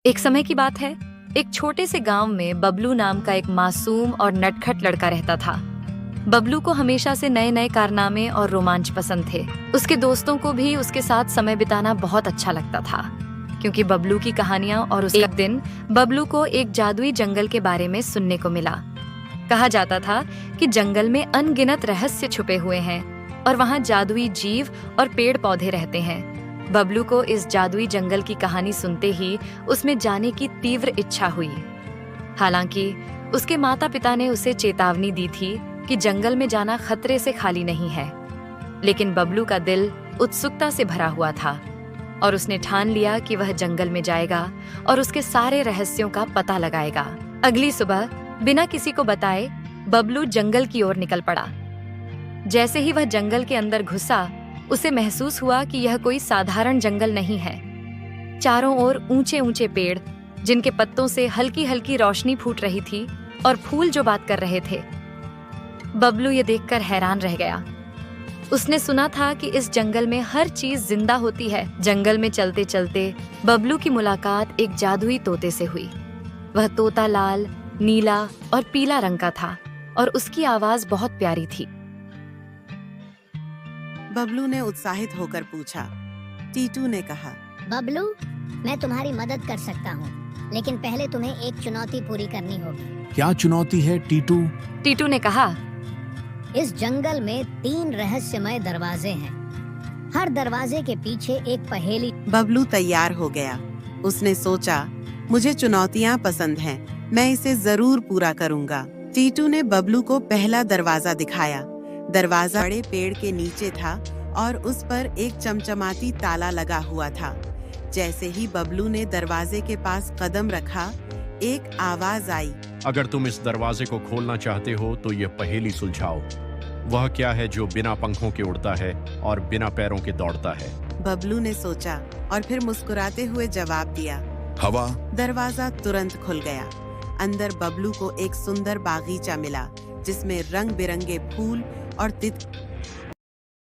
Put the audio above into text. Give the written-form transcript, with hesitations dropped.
एक समय की बात है, एक छोटे से गांव में बबलू नाम का एक मासूम और नटखट लड़का रहता था। बबलू को हमेशा से नए नए कारनामे और रोमांच पसंद थे। उसके दोस्तों को भी उसके साथ समय बिताना बहुत अच्छा लगता था, क्योंकि बबलू की कहानियां और उसके एक दिन बबलू को एक जादुई जंगल के बारे में सुनने को मिला। कहा जाता था कि जंगल में अनगिनत रहस्य छुपे हुए हैं और वहां जादुई जीव और पेड़ पौधे रहते हैं। बबलू को इस जादुई जंगल की कहानी सुनते ही उसमें जाने की तीव्र इच्छा हुई। हालांकि उसके माता पिता ने उसे चेतावनी दी थी कि जंगल में जाना खतरे से खाली नहीं है, लेकिन बबलू का दिल उत्सुकता से भरा हुआ था और उसने ठान लिया कि वह जंगल में जाएगा और उसके सारे रहस्यों का पता लगाएगा। अगली सुबह बिना किसी को बताए बबलू जंगल की ओर निकल पड़ा। जैसे ही वह जंगल के अंदर घुसा, उसे महसूस हुआ कि यह कोई साधारण जंगल नहीं है। चारों ओर ऊंचे ऊंचे पेड़, जिनके पत्तों से हल्की हल्की रोशनी फूट रही थी, और फूल जो बात कर रहे थे। बबलू ये देखकर हैरान रह गया। उसने सुना था कि इस जंगल में हर चीज जिंदा होती है। जंगल में चलते चलते बबलू की मुलाकात एक जादुई तोते से हुई। वह तोता लाल, नीला और पीला रंग का था और उसकी आवाज बहुत प्यारी थी। बबलू ने उत्साहित होकर पूछा। टीटू ने कहा, बबलू, मैं तुम्हारी मदद कर सकता हूँ, लेकिन पहले तुम्हें एक चुनौती पूरी करनी होगी। क्या चुनौती है टीटू? टीटू ने कहा, इस जंगल में 3 रहस्यमय दरवाजे हैं। हर दरवाजे के पीछे एक पहेली। बबलू तैयार हो गया। उसने सोचा, मुझे चुनौतियाँ पसंद हैं, मैं इसे जरूर पूरा करूँगा। टीटू ने बबलू को पहला दरवाजा दिखाया। दरवाजा बड़े पेड़ के नीचे था और उस पर एक चमचमाती ताला लगा हुआ था। जैसे ही बबलू ने दरवाजे के पास कदम रखा, एक आवाज आई, अगर तुम इस दरवाजे को खोलना चाहते हो तो ये पहेली सुलझाओ। वह क्या है जो बिना पंखों के उड़ता है और बिना पैरों के दौड़ता है? बबलू ने सोचा और फिर मुस्कुराते हुए जवाब दिया, हवा। दरवाजा तुरंत खुल गया। अंदर बबलू को एक सुंदर बागीचा मिला, जिसमें रंग बिरंगे फूल और